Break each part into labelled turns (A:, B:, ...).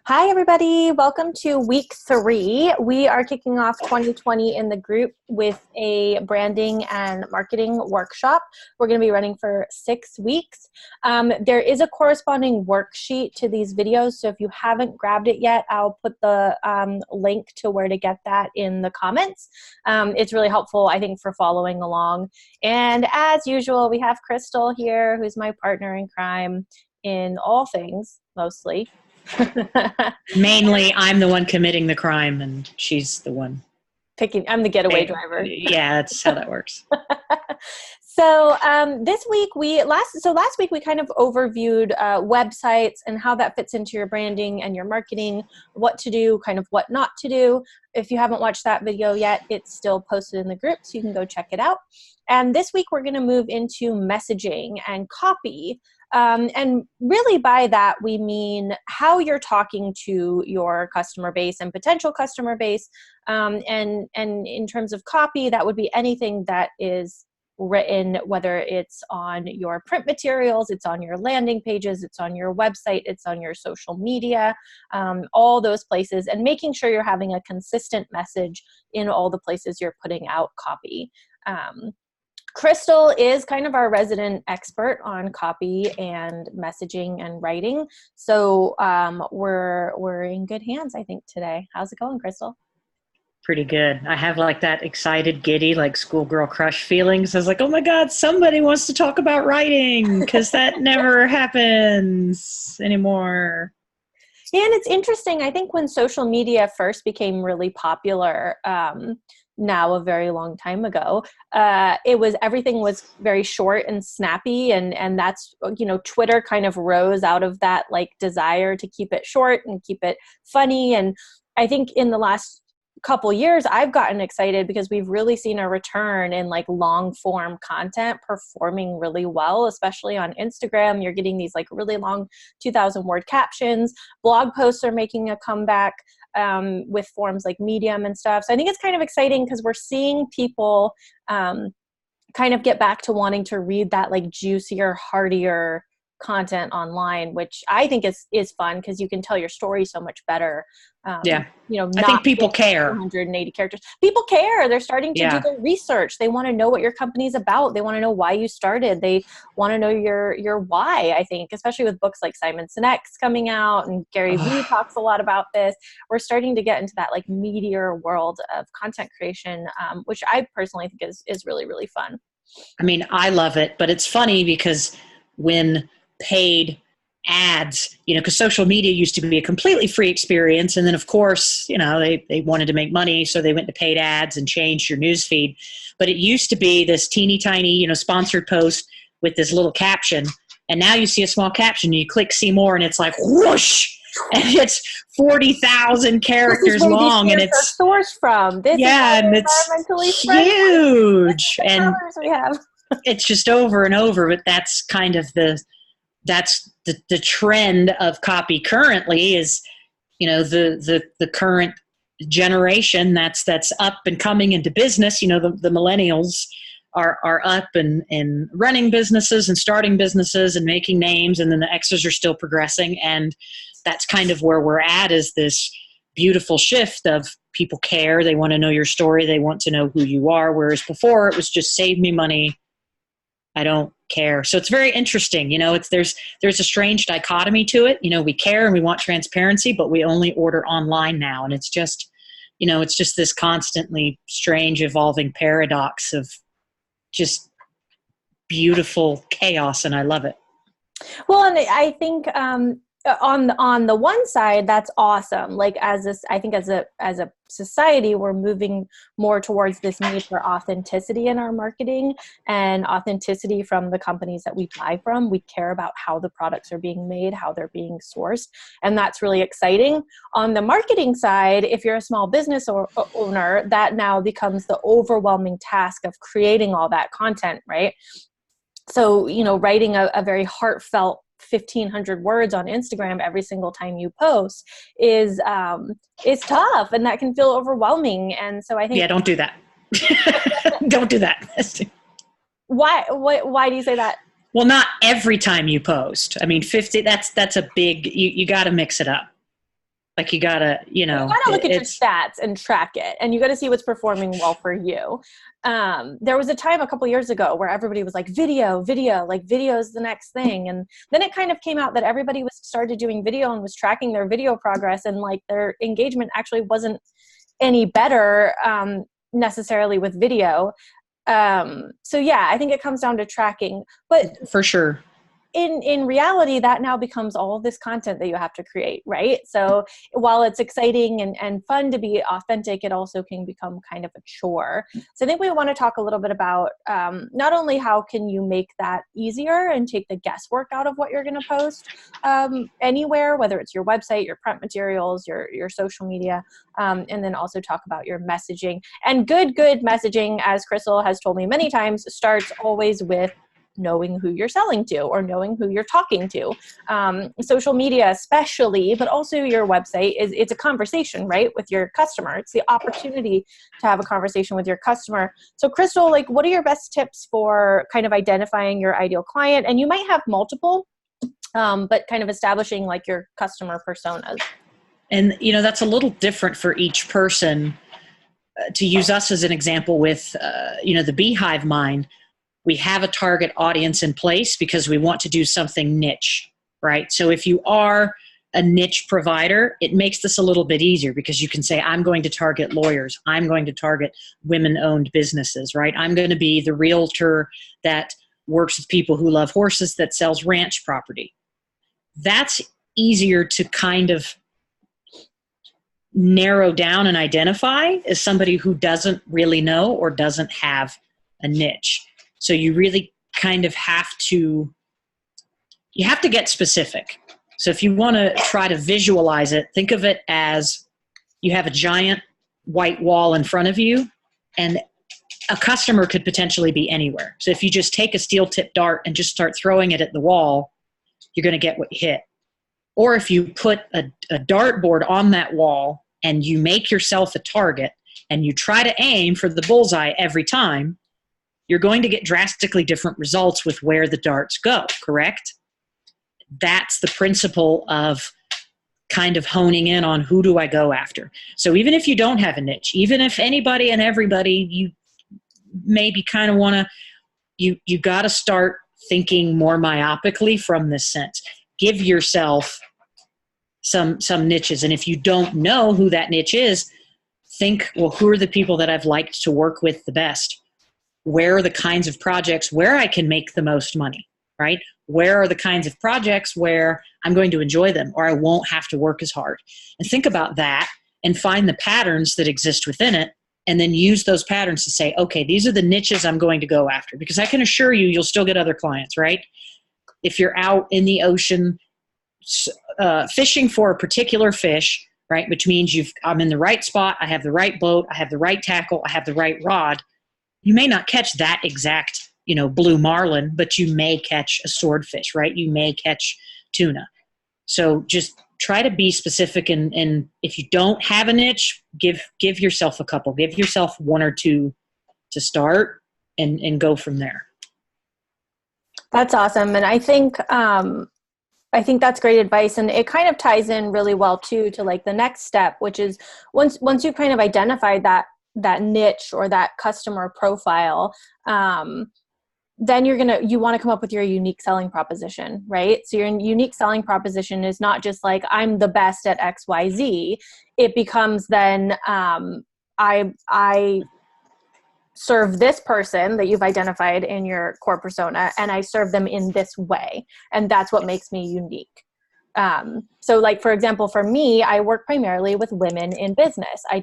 A: Hi, everybody. Welcome to week 3. We are kicking off 2020 in the group with a branding and marketing workshop. We're going to be running for 6 weeks. There is a corresponding worksheet to these videos, so if you haven't grabbed it yet, I'll put the link to where to get that in the comments. It's really helpful, I think, for following along. And as usual, we have Crystal here, who's my partner in crime in all things, mostly.
B: Mainly, I'm the one committing the crime, and she's the one
A: I'm the getaway driver.
B: Yeah, that's how that works.
A: So this week last week we kind of overviewed websites and how that fits into your branding and your marketing, what to do, kind of what not to do. If you haven't watched that video yet, it's still posted in the group, so you can go check it out. And this week we're going to move into messaging and copy. And really by that, we mean how you're talking to your customer base and potential customer base. And in terms of copy, that would be anything that is written, whether it's on your print materials, it's on your landing pages, it's on your website, it's on your social media, all those places, and making sure you're having a consistent message in all the places you're putting out copy. Crystal is kind of our resident expert on copy and messaging and writing. So we're in good hands, I think, today. How's it going, Crystal?
B: Pretty good. I have like that excited, giddy, like schoolgirl crush feelings. I was like, oh my God, somebody wants to talk about writing, because that never happens anymore.
A: Yeah, and it's interesting. I think when social media first became really popular, now a very long time ago, everything was very short and snappy, and that's, Twitter kind of rose out of that like desire to keep it short and keep it funny. And I think in the last couple years I've gotten excited because we've really seen a return in like long form content performing really well, especially on Instagram. You're getting these like really long 2,000 word captions. Blog posts are making a comeback with forms like Medium and stuff. So I think it's kind of exciting because we're seeing people kind of get back to wanting to read that like juicier, heartier content online, which I think is fun because you can tell your story so much better.
B: Yeah. I think people care.
A: 180 characters. People care. They're starting to do their research. They want to know what your company's about. They want to know why you started. They want to know your why, I think, especially with books like Simon Sinek's coming out, and Gary Vee talks a lot about this. We're starting to get into that like meatier world of content creation, which I personally think is really, really fun.
B: I mean, I love it, but it's funny because when paid ads, because social media used to be a completely free experience. And then of course, they wanted to make money. So they went to paid ads and changed your news feed. But it used to be this teeny tiny, sponsored post with this little caption. And now you see a small caption, you click see more, and it's like whoosh. And it's 40,000 characters long, and it's
A: sourced from. This
B: and it's huge. And
A: we have.
B: It's just over and over, but that's kind of the trend of copy currently is, the current generation that's up and coming into business. The millennials are up and running businesses and starting businesses and making names, and then the X's are still progressing. And that's kind of where we're at, is this beautiful shift of people care. They want to know your story. They want to know who you are. Whereas before it was just save me money. I don't care. So it's very interesting. There's a strange dichotomy to it. We care and we want transparency, but we only order online now. And it's just, it's just this constantly strange evolving paradox of just beautiful chaos. And I love it.
A: Well, and I think, on the one side, that's awesome. Like I think as a society, we're moving more towards this need for authenticity in our marketing and authenticity from the companies that we buy from. We care about how the products are being made, how they're being sourced, and that's really exciting. On the marketing side, if you're a small business owner, that now becomes the overwhelming task of creating all that content, right? So, writing a very heartfelt 1,500 words on Instagram every single time you post is tough, and that can feel overwhelming. And so I think
B: don't do that. Don't do that.
A: Why do you say that?
B: Well, not every time you post. I mean, 50. That's a big. You got to mix it up. Like you gotta,
A: You gotta look at your stats and track it, and you gotta see what's performing well for you. There was a time a couple years ago where everybody was like video, like video is the next thing. And then it kind of came out that everybody was started doing video and was tracking their video progress, and like their engagement actually wasn't any better necessarily with video. So yeah, I think it comes down to tracking, but
B: for sure.
A: In reality, that now becomes all this content that you have to create, right? So while it's exciting and fun to be authentic, it also can become kind of a chore. So I think we want to talk a little bit about not only how can you make that easier and take the guesswork out of what you're going to post anywhere, whether it's your website, your print materials, your social media, and then also talk about your messaging. And good messaging, as Crystal has told me many times, starts always with knowing who you're selling to or knowing who you're talking to. Social media especially, but also your website, it's a conversation, right, with your customer. It's the opportunity to have a conversation with your customer. So Crystal, like, what are your best tips for kind of identifying your ideal client? And you might have multiple, but kind of establishing like your customer personas.
B: And, that's a little different for each person. To use us as an example with, the Beehive Mind, we have a target audience in place because we want to do something niche, right? So if you are a niche provider, it makes this a little bit easier because you can say, I'm going to target lawyers. I'm going to target women-owned businesses, right? I'm going to be the realtor that works with people who love horses, that sells ranch property. That's easier to kind of narrow down and identify as somebody who doesn't really know or doesn't have a niche. So you really kind of have to get specific. So if you want to try to visualize it, think of it as you have a giant white wall in front of you, and a customer could potentially be anywhere. So if you just take a steel tip dart and just start throwing it at the wall, you're going to get what you hit. Or if you put a dartboard on that wall and you make yourself a target and you try to aim for the bullseye every time, you're going to get drastically different results with where the darts go, correct? That's the principle of kind of honing in on who do I go after. So even if you don't have a niche, even if anybody and everybody, you maybe kind of want to, you got to start thinking more myopically from this sense. Give yourself some niches. And if you don't know who that niche is, think, well, who are the people that I've liked to work with the best? Where are the kinds of projects where I can make the most money, right? Where are the kinds of projects where I'm going to enjoy them or I won't have to work as hard? And think about that and find the patterns that exist within it, and then use those patterns to say, okay, these are the niches I'm going to go after, because I can assure you, you'll still get other clients, right? If you're out in the ocean fishing for a particular fish, right, which means I'm in the right spot, I have the right boat, I have the right tackle, I have the right rod, you may not catch that exact, blue marlin, but you may catch a swordfish, right? You may catch tuna. So just try to be specific, and if you don't have a niche, give yourself a couple. Give yourself one or two to start and go from there.
A: That's awesome. And I think that's great advice. And it kind of ties in really well too to like the next step, which is once you've kind of identified that niche or that customer profile, then you want to come up with your unique selling proposition, right? So your unique selling proposition is not just like, I'm the best at XYZ. It becomes then, I serve this person that you've identified in your core persona, and I serve them in this way. And that's what makes me unique. So like, for example, for me, I work primarily with women in business. I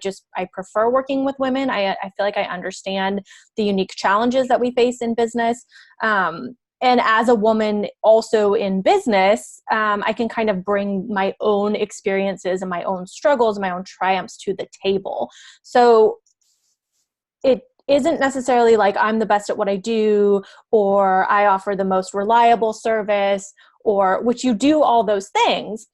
A: prefer working with women. I feel like I understand the unique challenges that we face in business. And as a woman also in business, I can kind of bring my own experiences and my own struggles, my own triumphs to the table. So it isn't necessarily like I'm the best at what I do, or I offer the most reliable service, or which you do all those things,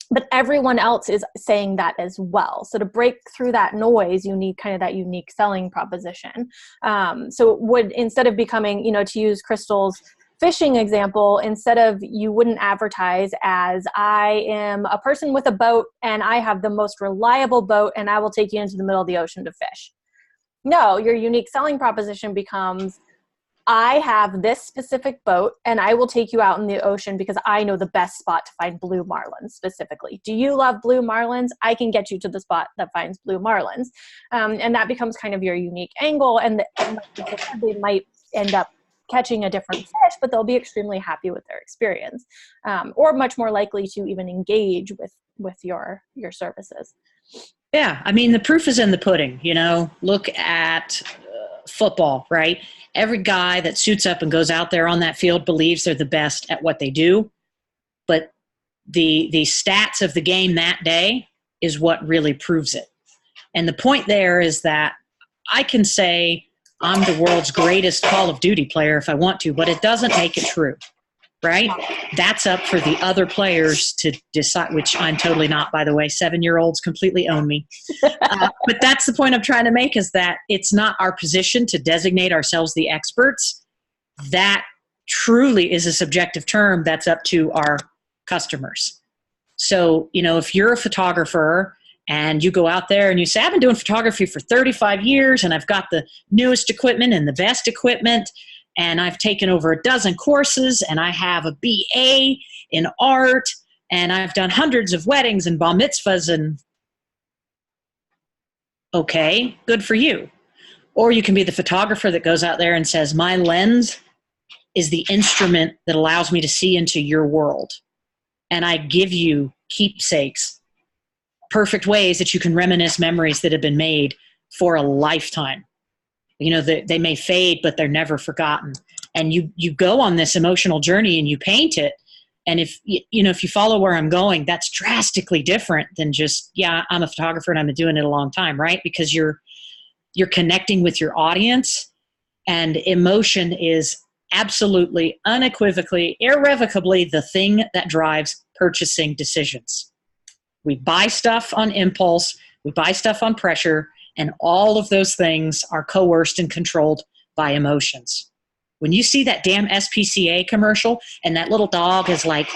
A: but everyone else is saying that as well. So to break through that noise, you need kind of that unique selling proposition. So it would, instead of becoming, to use Crystal's fishing example, instead of, you wouldn't advertise as, I am a person with a boat and I have the most reliable boat and I will take you into the middle of the ocean to fish. No, your unique selling proposition becomes, I have this specific boat and I will take you out in the ocean because I know the best spot to find blue marlins specifically. Do you love blue marlins? I can get you to the spot that finds blue marlins. And that becomes kind of your unique angle. And they might end up catching a different fish, but they'll be extremely happy with their experience, or much more likely to even engage with your services.
B: Yeah. I mean, the proof is in the pudding, look at football, right? Every guy that suits up and goes out there on that field believes they're the best at what they do. But the stats of the game that day is what really proves it. And the point there is that I can say I'm the world's greatest Call of Duty player if I want to, but it doesn't make it true, right? That's up for the other players to decide, which I'm totally not, by the way. 7-year-olds completely own me. But that's the point I'm trying to make, is that it's not our position to designate ourselves the experts. That truly is a subjective term that's up to our customers. So, if you're a photographer and you go out there and you say, I've been doing photography for 35 years and I've got the newest equipment and the best equipment, and I've taken over a dozen courses, and I have a BA in art, and I've done hundreds of weddings and bar mitzvahs, and okay, good for you. Or you can be the photographer that goes out there and says, my lens is the instrument that allows me to see into your world. And I give you keepsakes, perfect ways that you can reminisce memories that have been made for a lifetime. They may fade, but they're never forgotten. And you go on this emotional journey and you paint it. And if you follow where I'm going, that's drastically different than just, I'm a photographer and I've been doing it a long time, right? Because you're connecting with your audience, and emotion is absolutely, unequivocally, irrevocably the thing that drives purchasing decisions. We buy stuff on impulse, we buy stuff on pressure, and all of those things are coerced and controlled by emotions. When you see that damn SPCA commercial and that little dog is like,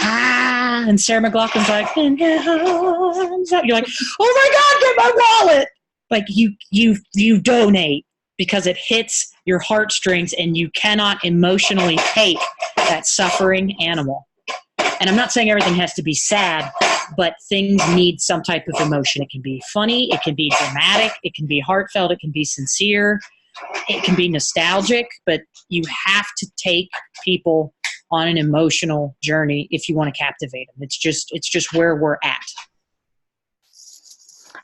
B: and Sarah McLachlan's like, in your arms, you're like, oh my God, get my wallet. Like you donate because it hits your heartstrings and you cannot emotionally take that suffering animal. And I'm not saying everything has to be sad, but things need some type of emotion. It can be funny, it can be dramatic, it can be heartfelt, it can be sincere, it can be nostalgic, but you have to take people on an emotional journey if you want to captivate them. It's just where we're at.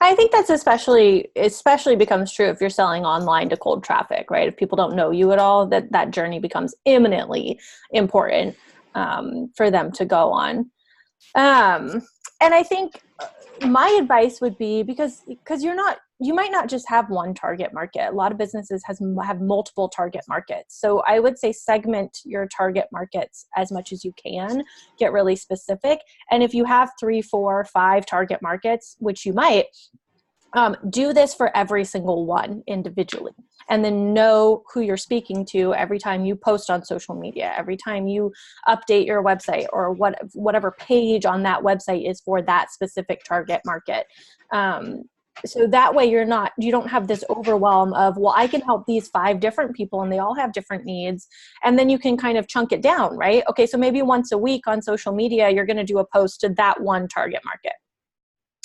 A: I think that's especially becomes true if you're selling online to cold traffic, right? If people don't know you at all, that journey becomes eminently important for them to go on. And I think my advice would be, because you might not just have one target market. A lot of businesses have multiple target markets. So I would say segment your target markets as much as you can, get really specific. And if you have 3, 4, 5 target markets, which you might, do this for every single one individually, and then know who you're speaking to every time you post on social media, every time you update your website, or whatever page on that website is for that specific target market. So that way you don't have this overwhelm of, well, I can help these 5 different people and they all have different needs. And then you can kind of chunk it down, right? Okay, so maybe once a week on social media, you're going to do a post to that one target market.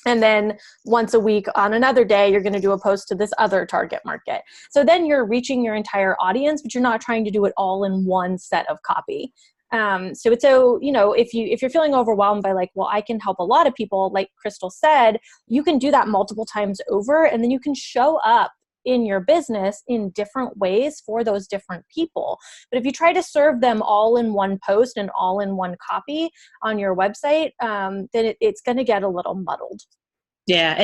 A: And then once a week on another day, you're going to do a post to this other target market. So then you're reaching your entire audience, but you're not trying to do it all in one set of copy. If you're feeling overwhelmed by like, well, I can help a lot of people, like Crystal said, you can do that multiple times over, and then you can show up in your business in different ways for those different people. But if you try to serve them all in one post and all in one copy on your website, then it's going to get a little muddled.
B: Yeah,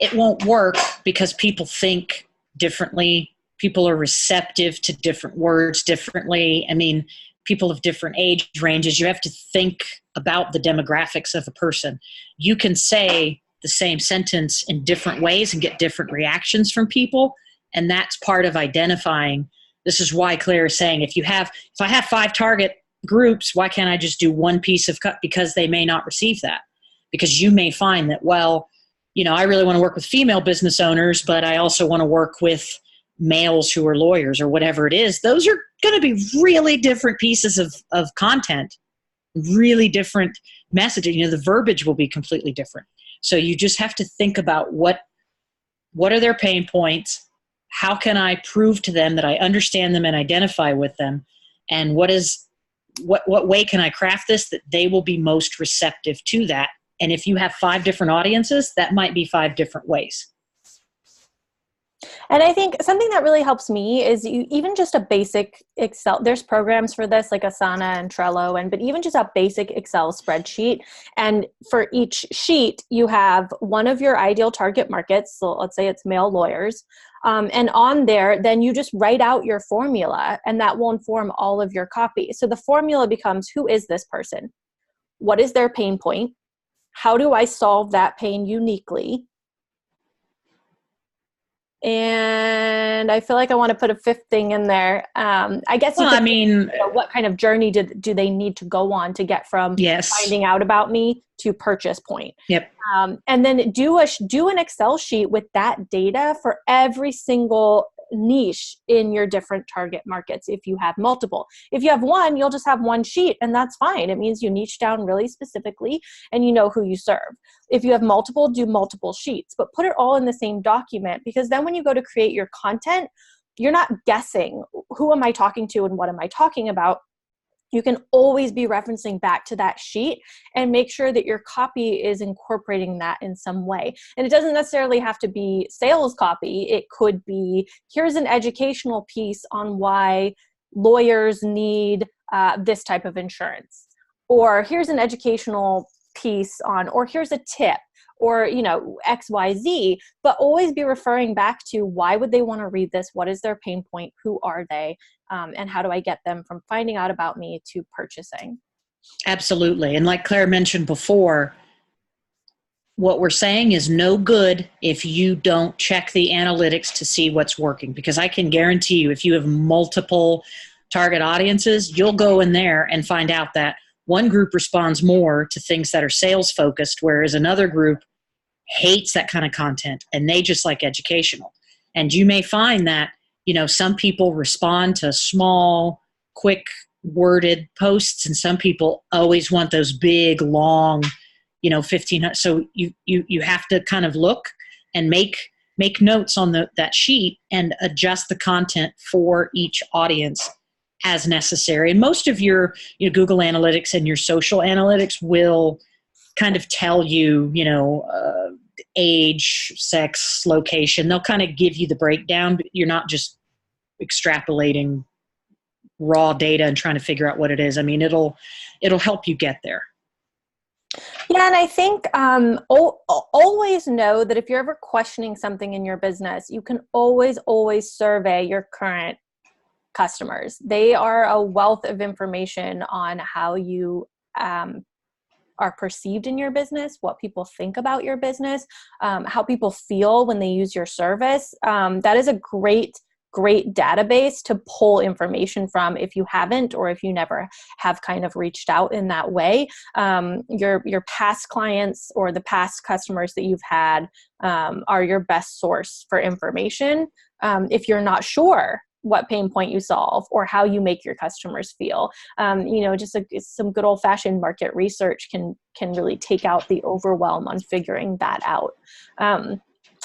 B: it won't work because people think differently. People are receptive to different words differently. I mean, people of different age ranges. You have to think about the demographics of a person. You can say the same sentence in different ways and get different reactions from people And that's part of identifying. This is why Claire is saying, if I have 5 target groups, why can't I just do one piece of cut? Because they may not receive that. Because you may find that, well, I really want to work with female business owners, but I also want to work with males who are lawyers or whatever it is. Those are going to be really different pieces of content, really different messaging. The verbiage will be completely different. So you just have to think about what are their pain points? How can I prove to them that I understand them and identify with them? And what way can I craft this that they will be most receptive to that? And if you have 5 different audiences, that might be 5 different ways.
A: And I think something that really helps me is even just a basic Excel. There's programs for this like Asana and Trello, but even just a basic Excel spreadsheet. And for each sheet, you have one of your ideal target markets. So let's say it's male lawyers. And on there, then you just write out your formula, and that will inform all of your copy. So the formula becomes, who is this person? What is their pain point? How do I solve that pain uniquely? And I feel like I want to put a 5th thing in there. I guess what kind of journey do they need to go on to get from finding out about me to purchase point?
B: Yep.
A: And then do an Excel sheet with that data for every single niche in your different target markets. If you have multiple, if you have one, you'll just have one sheet, and that's fine. It means you niche down really specifically and you know who you serve. If you have multiple, do multiple sheets, but put it all in the same document, because then when you go to create your content, you're not guessing who am I talking to and what am I talking about. You can always be referencing back to that sheet and make sure that your copy is incorporating that in some way. And it doesn't necessarily have to be sales copy. It could be, here's an educational piece on why lawyers need this type of insurance. Or here's an educational piece on, or here's a tip, or, XYZ, but always be referring back to why would they want to read this? What is their pain point? Who are they? And how do I get them from finding out about me to purchasing?
B: Absolutely. And like Claire mentioned before, what we're saying is no good if you don't check the analytics to see what's working, because I can guarantee you, if you have multiple target audiences, you'll go in there and find out that one group responds more to things that are sales focused, whereas another group hates that kind of content and they just like educational. And you may find that, some people respond to small, quick worded posts, and some people always want those big, long, 1500. So you have to kind of look and make notes on that sheet and adjust the content for each audience as necessary. And most of your Google Analytics and your social analytics will kind of tell you, age, sex, location. They'll kind of give you the breakdown, but you're not just extrapolating raw data and trying to figure out what it is. I mean, it'll help you get there.
A: Yeah, and I think always know that if you're ever questioning something in your business, you can always survey your current customers. They are a wealth of information on how you are perceived in your business, what people think about your business, how people feel when they use your service. That is a great database to pull information from if you haven't, or if you never have kind of reached out in that way. Your past clients or the past customers that you've had are your best source for information. If you're not sure what pain point you solve or how you make your customers feel, just some good old fashioned market research can really take out the overwhelm on figuring that out.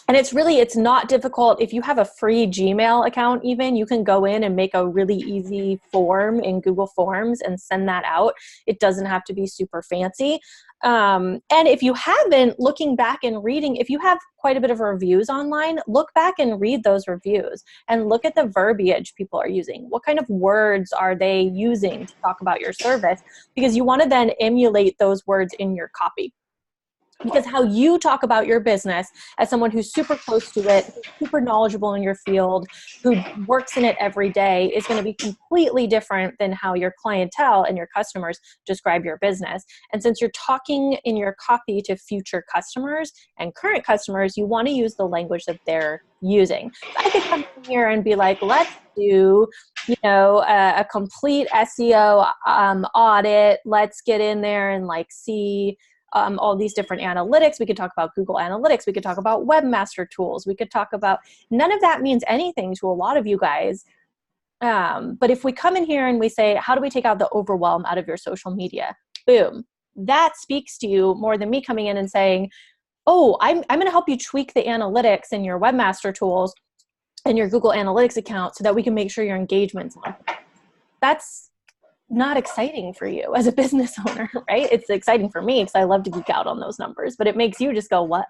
A: And it's not difficult. If you have a free Gmail account, even, you can go in and make a really easy form in Google Forms and send that out. It doesn't have to be super fancy. And if you haven't, looking back and reading, if you have quite a bit of reviews online, look back and read those reviews and look at the verbiage people are using. What kind of words are they using to talk about your service? Because you want to then emulate those words in your copy. Because how you talk about your business as someone who's super close to it, who's super knowledgeable in your field, who works in it every day, is going to be completely different than how your clientele and your customers describe your business. And since you're talking in your copy to future customers and current customers, you want to use the language that they're using. So I could come in here and be like, let's do, a complete SEO audit. Let's get in there and like see all these different analytics. We could talk about Google Analytics. We could talk about Webmaster Tools. We could talk about, none of that means anything to a lot of you guys. But if we come in here and we say, how do we take out the overwhelm out of your social media? Boom. That speaks to you more than me coming in and saying, oh, I'm going to help you tweak the analytics in your Webmaster Tools and your Google Analytics account so that we can make sure your engagement's on. That's not exciting for you as a business owner, right? It's exciting for me because I love to geek out on those numbers, but it makes you just go, what?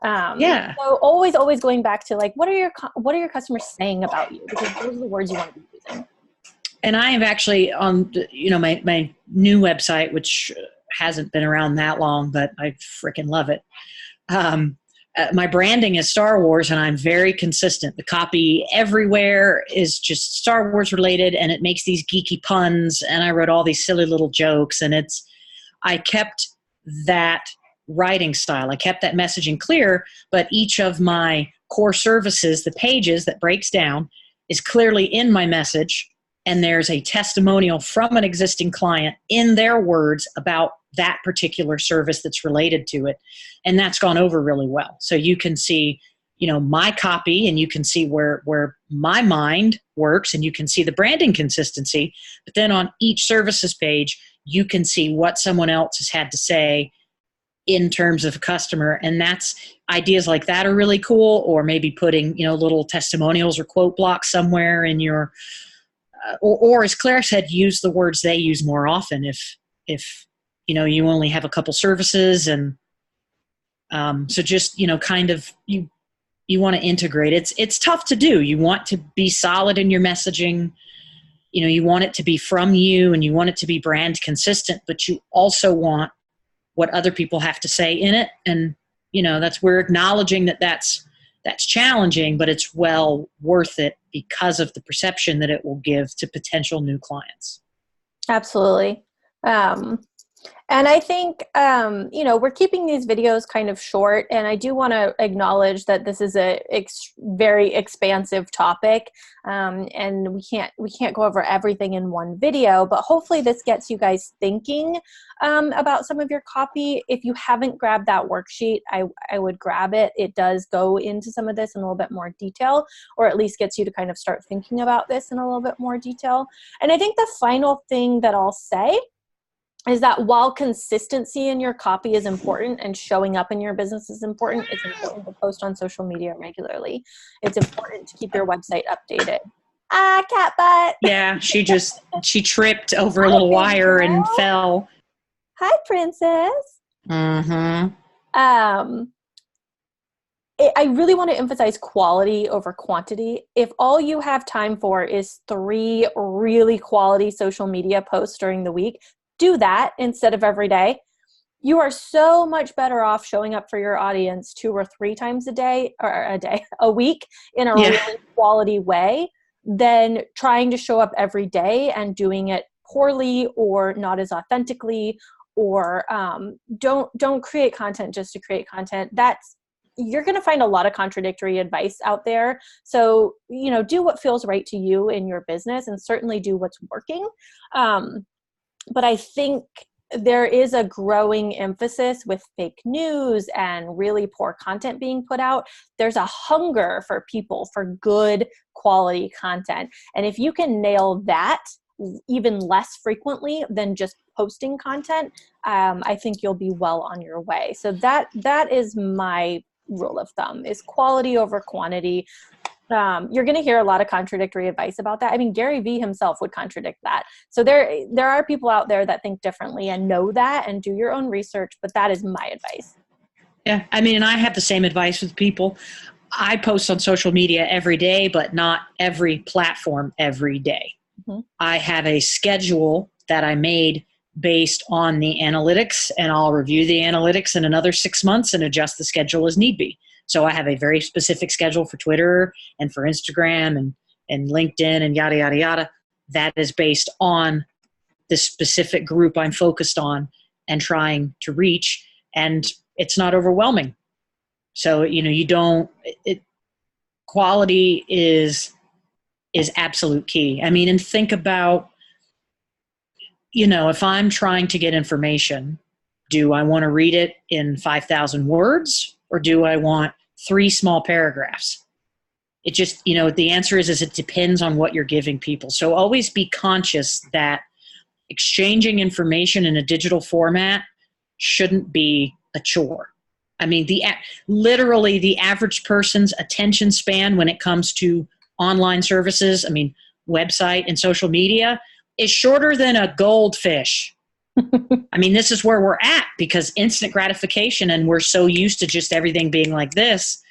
B: Yeah.
A: So always going back to like, what are your customers saying about you? Because those are the words you want to be using.
B: And I have actually on, my new website, which hasn't been around that long, but I freaking love it. My branding is Star Wars, and I'm very consistent. The copy everywhere is just Star Wars related, and it makes these geeky puns, and I wrote all these silly little jokes, and I kept that writing style. I kept that messaging clear, but each of my core services, the pages that breaks down, is clearly in my message, and there's a testimonial from an existing client in their words about that particular service that's related to it. And that's gone over really well. So you can see, my copy, and you can see where my mind works, and you can see the branding consistency. But then on each services page, you can see what someone else has had to say in terms of a customer. And that's ideas like that are really cool. Or maybe putting, little testimonials or quote blocks somewhere in your, or as Claire said, use the words they use more often. If you only have a couple services, and so just, kind of you want to integrate. It's tough to do. You want to be solid in your messaging. You want it to be from you, and you want it to be brand consistent, but you also want what other people have to say in it. And, we're acknowledging that's challenging, but it's well worth it because of the perception that it will give to potential new clients.
A: Absolutely. And I think, we're keeping these videos kind of short, and I do want to acknowledge that this is a very expansive topic, and we can't go over everything in one video, but hopefully this gets you guys thinking about some of your copy. If you haven't grabbed that worksheet, I would grab it. It does go into some of this in a little bit more detail, or at least gets you to kind of start thinking about this in a little bit more detail. And I think the final thing that I'll say is that while consistency in your copy is important and showing up in your business is important, it's important to post on social media regularly. It's important to keep your website updated. Cat butt.
B: Yeah, she tripped over a little wire and fell.
A: Hi, princess.
B: Mm-hmm.
A: I really want to emphasize quality over quantity. If all you have time for is 3 really quality social media posts during the week, do that instead of every day. You are so much better off showing up for your audience 2 or 3 times a week in a really quality way than trying to show up every day and doing it poorly or not as authentically, or don't create content just to create content. You're going to find a lot of contradictory advice out there. So, do what feels right to you in your business, and certainly do what's working. But I think there is a growing emphasis with fake news and really poor content being put out. There's a hunger for people for good quality content. And if you can nail that even less frequently than just posting content, I think you'll be well on your way. So that is my rule of thumb, is quality over quantity. You're going to hear a lot of contradictory advice about that. I mean, Gary Vee himself would contradict that. So there are people out there that think differently and know that, and do your own research, but that is my advice.
B: Yeah. I mean, and I have the same advice with people. I post on social media every day, but not every platform every day. Mm-hmm. I have a schedule that I made based on the analytics, and I'll review the analytics in another 6 months and adjust the schedule as need be. So I have a very specific schedule for Twitter and for Instagram and LinkedIn and yada, yada, yada. That is based on the specific group I'm focused on and trying to reach. And it's not overwhelming. So, quality is absolute key. I mean, and think about, if I'm trying to get information, do I want to read it in 5,000 words or do I want 3 small paragraphs? It just, the answer is it depends on what you're giving people. So always be conscious that exchanging information in a digital format shouldn't be a chore. I mean, literally the average person's attention span when it comes to online services, website and social media, is shorter than a goldfish. I mean, this is where we're at because instant gratification, and we're so used to just everything being like this.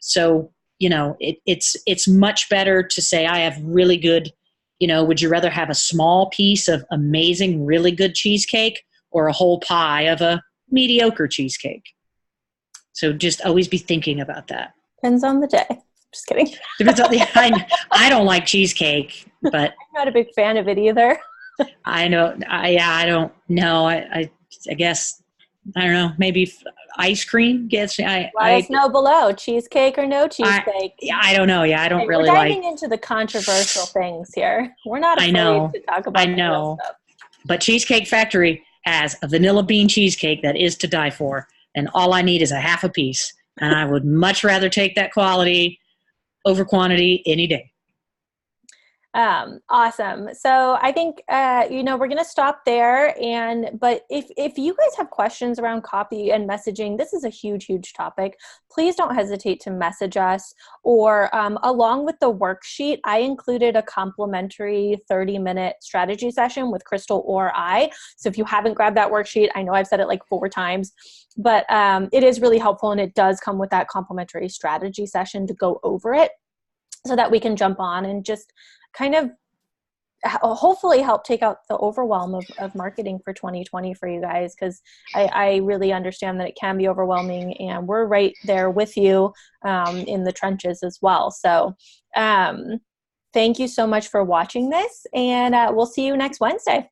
B: So, it's much better to say, I have really good, would you rather have a small piece of amazing, really good cheesecake or a whole pie of a mediocre cheesecake? So just always be thinking about that.
A: Depends on the day. Just kidding.
B: I don't like cheesecake, but
A: I'm not a big fan of it either.
B: I know. I don't know. I guess, I don't know. Maybe ice cream gets me.
A: Let us know below. Cheesecake or no cheesecake?
B: I don't know. Yeah, I don't really like.
A: We're diving into the controversial things here. We're not afraid to talk about the real stuff.
B: But Cheesecake Factory has a vanilla bean cheesecake that is to die for. And all I need is a half a piece. And I would much rather take that quality over quantity any day.
A: Awesome. So I think, we're going to stop there. But if you guys have questions around copy and messaging, this is a huge, huge topic. Please don't hesitate to message us, or along with the worksheet, I included a complimentary 30-minute strategy session with Crystal or I. So if you haven't grabbed that worksheet, I know I've said it like 4 times, but it is really helpful, and it does come with that complimentary strategy session to go over it so that we can jump on and just kind of hopefully help take out the overwhelm of marketing for 2020 for you guys, because I really understand that it can be overwhelming, and we're right there with you in the trenches as well. So thank you so much for watching this, and we'll see you next Wednesday.